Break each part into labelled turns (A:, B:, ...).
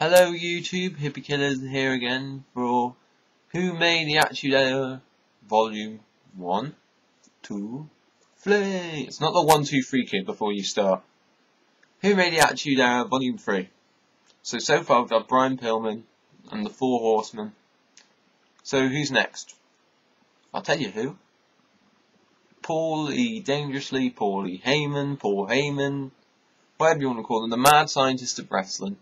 A: Hello YouTube, Hippykillerz here again for Who Made the Attitude Era Volume 1, 2, 3. It's not the 1, 2, 3 kid before you start. Who Made the Attitude Era Volume 3. So far we've got Brian Pillman and the Four Horsemen. So who's next? I'll tell you who. Paulie, Dangerously, Paulie Heyman, Paul Heyman, whatever you want to call him, the mad scientist of wrestling.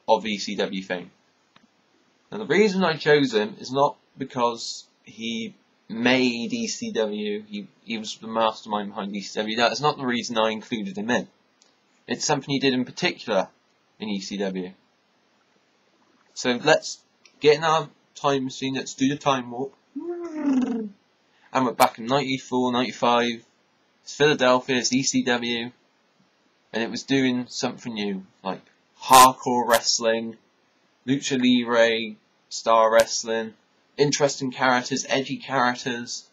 A: Of ECW fame. Now the reason I chose him is not because he made ECW, he was the mastermind behind ECW. That's not the reason I included him in. It's something he did in particular in ECW. So let's get in our time machine, let's do the time warp. And we're back in 94, 95, it's Philadelphia, it's ECW, and it was doing something new, like hardcore wrestling, lucha libre, star wrestling, interesting characters, edgy characters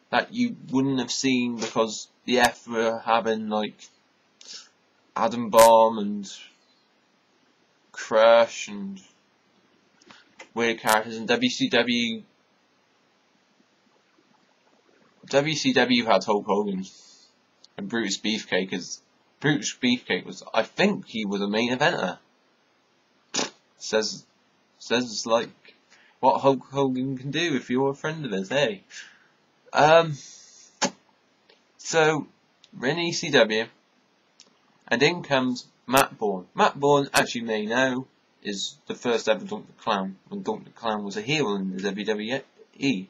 A: that you wouldn't have seen because the F were having like Adam Bomb and Crush and weird characters, and WCW had Hulk Hogan and Brutus Beefcake as Brutus Beefcake was, I think he was a main eventer. Says like what Hulk Hogan can do if you're a friend of his, hey. So we're in ECW, and in comes Matt Bourne. Matt Bourne, as you may know, is the first ever Dunk the Clown, when Dunk the Clown was a heel in the WWE,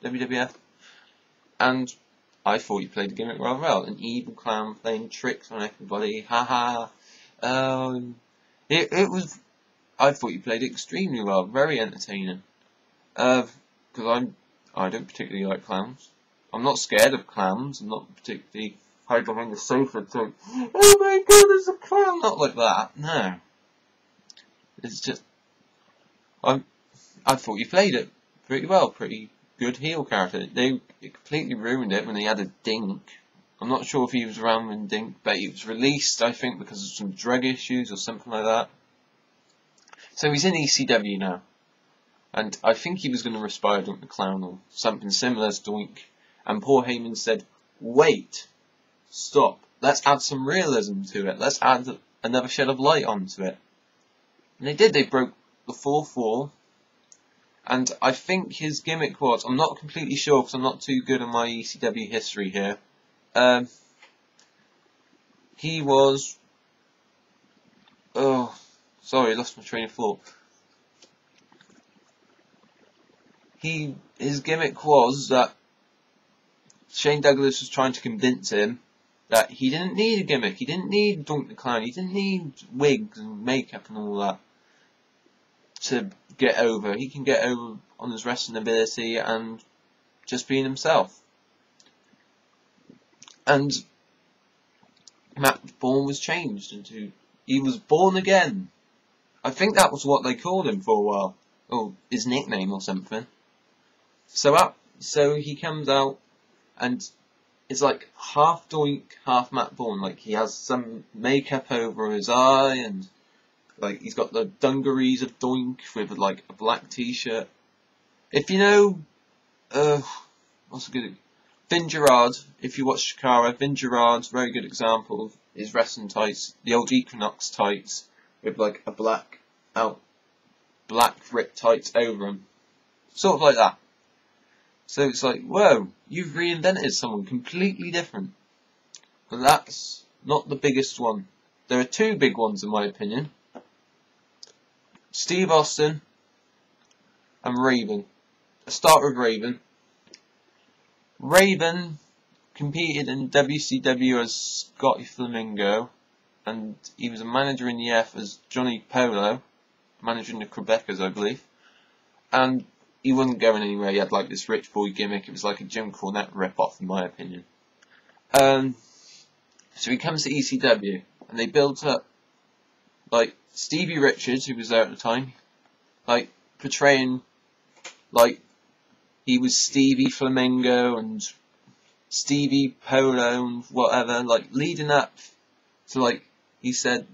A: WWF, and I thought he played the gimmick rather well. An evil clown playing tricks on everybody. Haha. It was. I thought he played it extremely well. Very entertaining. Because I don't particularly like clowns. I'm not scared of clowns. I'm not particularly hide behind the sofa to, oh my god, there's a clown. Not like that. No. It's just. I thought he played it pretty well. Pretty good heel character. They completely ruined it when they added Dink. I'm not sure if he was around when Dink, but he was released, I think, because of some drug issues or something like that. So he's in ECW now. And I think he was going to respire Dunk the Clown or something similar to Doink. And Paul Heyman said, wait, stop, let's add some realism to it. Let's add another shed of light onto it. And they did, they broke the fourth wall. And I think his gimmick was, I'm not completely sure because I'm not too good on my ECW history here. He was, oh, sorry, I lost my train of thought. His gimmick was that Shane Douglas was trying to convince him that he didn't need a gimmick, he didn't need Dunk the Clown, he didn't need wigs and makeup and all that to get over. He can get over on his wrestling ability and just being himself. And Matt Bourne was changed into, he was born again. I think that was what they called him for a while, or his nickname or something. So he comes out and it's like half Doink, half Matt Bourne. Like he has some makeup over his eye and like he's got the dungarees of Doink with like a black t-shirt. If you know, what's a good, Vin Gerard, if you watch Shikara, Vin Gerard's very good example of his wrestling tights, the old Equinox tights with like a black ripped tights over them. Sort of like that. So it's like, whoa, you've reinvented someone completely different. But that's not the biggest one. There are two big ones in my opinion. Steve Austin and Raven. Let's start with Raven. Raven competed in WCW as Scotty Flamingo, and he was a manager in the F as Johnny Polo, manager in the Quebecers, I believe. And he wasn't going anywhere. He had like this rich boy gimmick. It was like a Jim Cornette rip-off, in my opinion. So he comes to ECW, and they built up like Stevie Richards, who was there at the time, like portraying like he was Stevie Flamingo and Stevie Polo and whatever, like leading up to like he said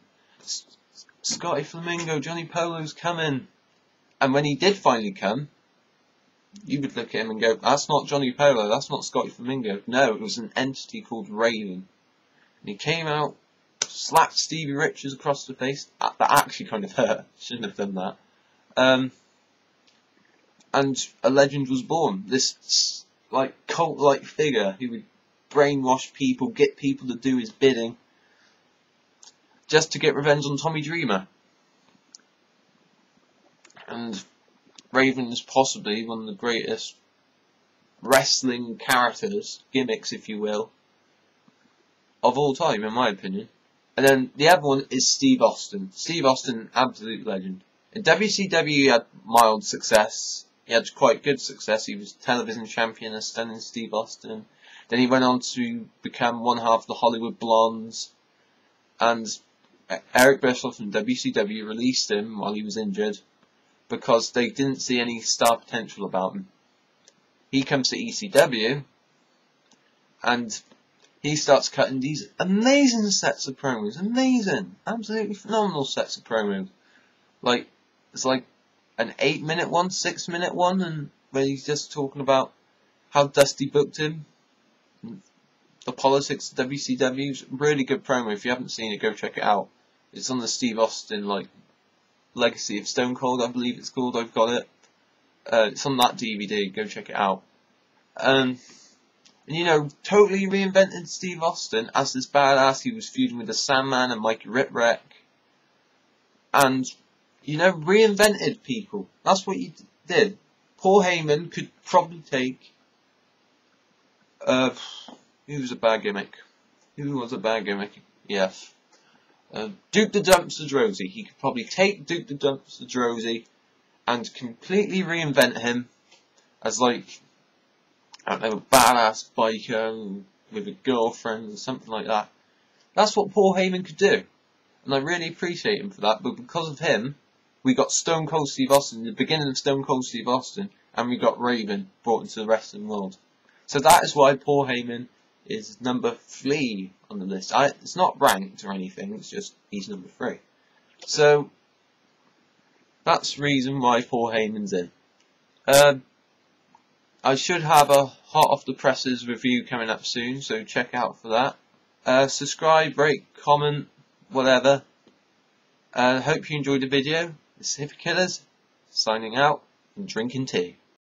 A: Scotty Flamingo, Johnny Polo's coming. And when he did finally come, you would look at him and go, that's not Johnny Polo, that's not Scotty Flamingo. No, it was an entity called Raven. And he came out, slapped Stevie Richards across the face. That actually kind of hurt. Shouldn't have done that. And a legend was born. This like cult-like figure who would brainwash people, get people to do his bidding, just to get revenge on Tommy Dreamer. And Raven is possibly one of the greatest wrestling characters, gimmicks if you will, of all time, in my opinion. And then the other one is Steve Austin. Steve Austin, absolute legend. In WCW he had mild success. He had quite good success. He was television champion as Stunning Steve Austin. Then he went on to become one half of the Hollywood Blondes. And Eric Bischoff from WCW released him while he was injured because they didn't see any star potential about him. He comes to ECW and he starts cutting these amazing sets of promos. Amazing. Absolutely phenomenal sets of promos. Like, it's like an 8-minute one, 6-minute one, and where he's just talking about how Dusty booked him, the politics of WCW. Really good promo. If you haven't seen it, go check it out. It's on the Steve Austin, like, Legacy of Stone Cold, I believe it's called. I've got it. It's on that DVD. Go check it out. And, you know, totally reinvented Steve Austin as this badass. He was feuding with the Sandman and Mikey Whipwreck. And, you know, reinvented people. That's what he did. Paul Heyman could probably take... who was a bad gimmick? Who was a bad gimmick? Yes. Duke the Dumpster Droese. He could probably take Duke the Dumpster Droese and completely reinvent him as, like, I don't know, a badass biker with a girlfriend or something like that. That's what Paul Heyman could do. And I really appreciate him for that, but because of him, we got Stone Cold Steve Austin, the beginning of Stone Cold Steve Austin, and we got Raven brought into the wrestling world. So that is why Paul Heyman is number 3 on the list. It's not ranked or anything, it's just he's number 3. So, that's the reason why Paul Heyman's in. I should have a hot off the presses review coming up soon, so check out for that. Subscribe, rate, comment, whatever. Hope you enjoyed the video. This is Hippykillerz, signing out and drinking tea.